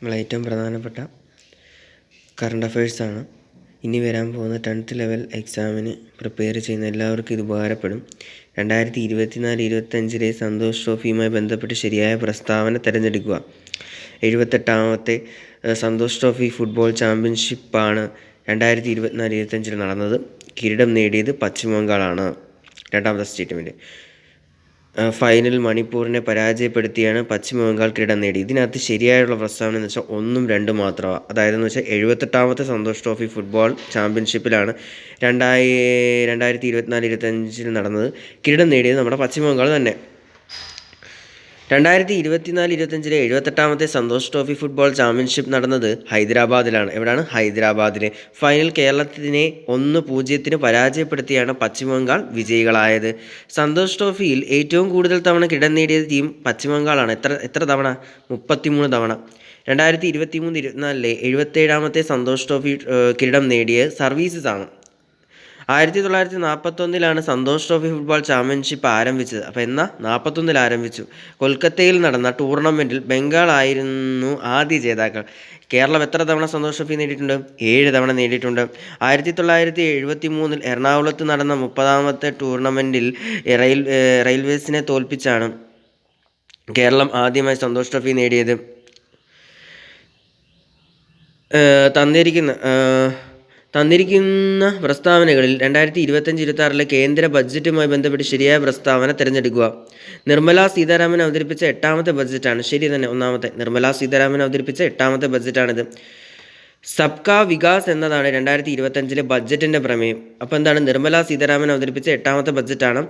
നമ്മളെ ഏറ്റവും പ്രധാനപ്പെട്ട കറണ്ട് അഫയേഴ്സാണ്. ഇനി വരാൻ പോകുന്ന 10th ലെവൽ എക്സാമിന് പ്രിപ്പയർ ചെയ്യുന്ന എല്ലാവർക്കും ഇത് ഉപകാരപ്പെടും. 2024-25 സന്തോഷ് ട്രോഫിയുമായി ബന്ധപ്പെട്ട് ശരിയായ പ്രസ്താവന തിരഞ്ഞെടുക്കുക. 78ാമത്തെ സന്തോഷ് ട്രോഫി ഫുട്ബോൾ ചാമ്പ്യൻഷിപ്പാണ് 2024-25 നടന്നത്. കിരീടം നേടിയത് പശ്ചിമ ബംഗാളാണ്. രണ്ടാമത്തെ സ്റ്റേറ്റ്മെൻറ്റ്, ഫൈനൽ മണിപ്പൂരിനെ പരാജയപ്പെടുത്തിയാണ് പശ്ചിമ ബംഗാൾ കിരീടം നേടി. ഇതിനകത്ത് ശരിയായുള്ള പ്രസ്താവന എന്ന് വെച്ചാൽ 1ഉം 2ഉം മാത്രമാണ്. അതായത് എന്ന് വെച്ചാൽ 78ാമത്തെ സന്തോഷ് ട്രോഫി ഫുട്ബോൾ ചാമ്പ്യൻഷിപ്പിലാണ് 2024-25 നടന്നത്. കിരീടം നേടിയത് നമ്മുടെ പശ്ചിമ ബംഗാൾ തന്നെ. 2024-25 78ാമത്തെ സന്തോഷ് ട്രോഫി ഫുട്ബോൾ ചാമ്പ്യൻഷിപ്പ് നടന്നത് ഹൈദരാബാദിലാണ്. എവിടെയാണ്? ഹൈദരാബാദിൽ. ഫൈനൽ കേരളത്തിനെ 1-0 പരാജയപ്പെടുത്തിയാണ് പശ്ചിമ ബംഗാൾ വിജയികളായത്. സന്തോഷ് ട്രോഫിയിൽ ഏറ്റവും കൂടുതൽ തവണ കിരീടം നേടിയ ടീം പശ്ചിമ ബംഗാളാണ്. എത്ര തവണ? 33 തവണ. 2023-24 77ാമത്തെ സന്തോഷ് ട്രോഫി കിരീടം നേടിയ സർവീസസ് ആണ്. 1941 സന്തോഷ് ട്രോഫി ഫുട്ബോൾ ചാമ്പ്യൻഷിപ്പ് ആരംഭിച്ചത്. അപ്പോൾ എന്നാ? 41 ആരംഭിച്ചു. കൊൽക്കത്തയിൽ നടന്ന ടൂർണമെൻറ്റിൽ ബംഗാൾ ആയിരുന്നു ആദ്യ ജേതാക്കൾ. കേരളം എത്ര തവണ സന്തോഷ് ട്രോഫി നേടിയിട്ടുണ്ട്? 7 തവണ നേടിയിട്ടുണ്ട്. 1973 എറണാകുളത്ത് നടന്ന 30ാമത്തെ ടൂർണമെൻറ്റിൽ റെയിൽവേസിനെ തോൽപ്പിച്ചാണ് കേരളം ആദ്യമായി സന്തോഷ് ട്രോഫി നേടിയത്. തന്നിരിക്കുന്ന പ്രസ്താവനകളിൽ 2025-26 കേന്ദ്ര ബഡ്ജറ്റുമായി ബന്ധപ്പെട്ട് ശരിയായ പ്രസ്താവന തിരഞ്ഞെടുക്കുക. നിർമ്മലാ സീതാരാമൻ അവതരിപ്പിച്ച 8ാമത്തെ ബഡ്ജറ്റാണ്. ശരി തന്നെ, ഒന്നാമത്തെ. നിർമ്മലാ സീതാരാമൻ അവതരിപ്പിച്ച 8ാമത്തെ ബഡ്ജറ്റാണിത്. സബ്കാ വികാസ് എന്നതാണ് 2025 ബഡ്ജറ്റിൻ്റെ പ്രമേയം. അപ്പോൾ എന്താണ്? നിർമ്മലാ സീതാരാമൻ അവതരിപ്പിച്ച 8ാമത്തെ ബഡ്ജറ്റാണ്.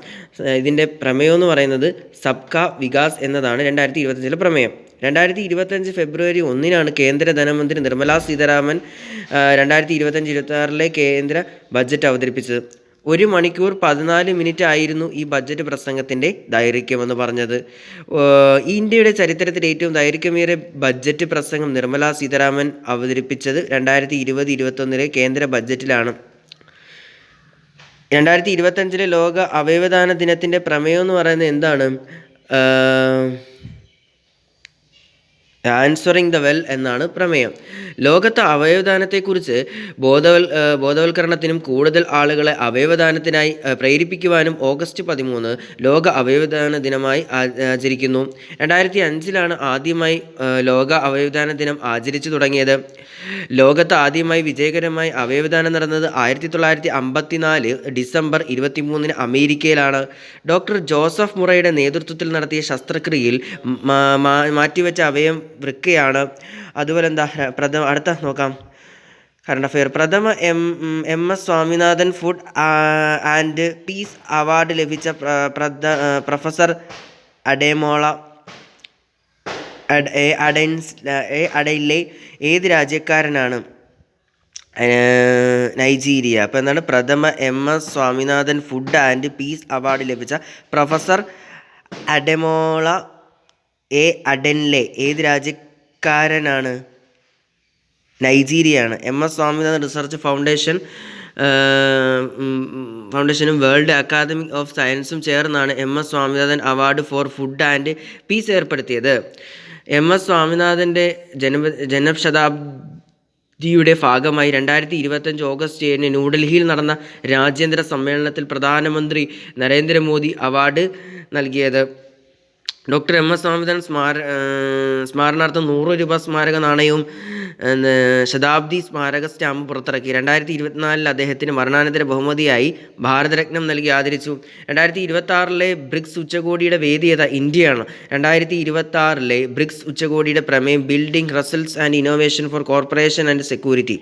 ഇതിൻ്റെ പ്രമേയം എന്ന് പറയുന്നത് സബ്കാ വികാസ് എന്നതാണ് 2025 പ്രമേയം. 2025 ഫെബ്രുവരി 1 കേന്ദ്ര ധനമന്ത്രി നിർമ്മലാ സീതാരാമൻ 2025-26 കേന്ദ്ര ബഡ്ജറ്റ് അവതരിപ്പിച്ചത്. 1 മണിക്കൂർ 14 മിനിറ്റ് ആയിരുന്നു ഈ ബഡ്ജറ്റ് പ്രസംഗത്തിൻ്റെ ദൈർഘ്യമെന്ന് പറഞ്ഞത്. ഇന്ത്യയുടെ ചരിത്രത്തിൽ ഏറ്റവും ദൈർഘ്യമേറിയ ബഡ്ജറ്റ് പ്രസംഗം നിർമ്മലാ സീതാരാമൻ അവതരിപ്പിച്ചത് 2020-21 കേന്ദ്ര ബഡ്ജറ്റിലാണ്. 2025 ലോക അവയവദാന ദിനത്തിൻ്റെ പ്രമേയം എന്ന് പറയുന്നത് എന്താണ്? ആൻസറിങ് ദ വെൽ എന്നാണ് പ്രമേയം. ലോകത്ത് അവയവദാനത്തെക്കുറിച്ച് ബോധവൽക്കരണത്തിനും കൂടുതൽ ആളുകളെ അവയവദാനത്തിനായി പ്രേരിപ്പിക്കുവാനും ഓഗസ്റ്റ് 13 ലോക അവയവദാന ദിനമായി ആചരിക്കുന്നു. 2005 ആദ്യമായി ലോക അവയവദാന ദിനം ആചരിച്ചു തുടങ്ങിയത്. ലോകത്ത് ആദ്യമായി വിജയകരമായി അവയവദാനം നടന്നത് 1954 ഡിസംബർ 23 അമേരിക്കയിലാണ്. ഡോക്ടർ ജോസഫ് മുറയുടെ നേതൃത്വത്തിൽ നടത്തിയ ശസ്ത്രക്രിയയിൽ മാറ്റിവെച്ച അവയവം വൃക്കയാണ്. അതുപോലെ എന്താ അടുത്ത നോക്കാം. Current affair. പ്രഥമ MS Swaminathan food and peace award ലഭിച്ച പ്രൊഫസർ അഡേമോള അഡൈലെ ഏത് രാജ്യക്കാരനാണ്? നൈജീരിയ. അപ്പോൾ എന്താണ്? പ്രഥമ MS Swaminathan food and peace award ലഭിച്ച പ്രൊഫസർ അഡെമോള അഡൻലെ ഏത് രാജ്യക്കാരനാണ്? നൈജീരിയയാണ്. MS സ്വാമിനാഥൻ റിസർച്ച് ഫൗണ്ടേഷനും വേൾഡ് അക്കാദമി ഓഫ് സയൻസും ചേർന്നാണ് MS Swaminathan award for food and peace ഏർപ്പെടുത്തിയത്. MS സ്വാമിനാഥൻ്റെ ജന്മശതാബ്ദിയുടെ ഭാഗമായി 2025 ഓഗസ്റ്റ് 7 ന്യൂഡൽഹിയിൽ നടന്ന രാജ്യാന്തര സമ്മേളനത്തിൽ പ്രധാനമന്ത്രി നരേന്ദ്രമോദി അവാർഡ് നൽകിയത്. ഡോക്ടർ MS സ്വാമിനാഥൻ സ്മരണാർത്ഥം 100 രൂപ സ്മാരക നാണയവും ശതാബ്ദി സ്മാരക സ്റ്റാമ്പ് പുറത്തിറക്കി. 2024 അദ്ദേഹത്തിന് മരണാനന്തര ബഹുമതിയായി ഭാരതരത്നം നൽകി ആദരിച്ചു. 2026 ബ്രിക്സ് ഉച്ചകോടിയുടെ വേദി ഇന്ത്യയാണ്. 2026 ബ്രിക്സ് ഉച്ചകോടിയുടെ പ്രമേയം building Russell's and innovation four corporation and security.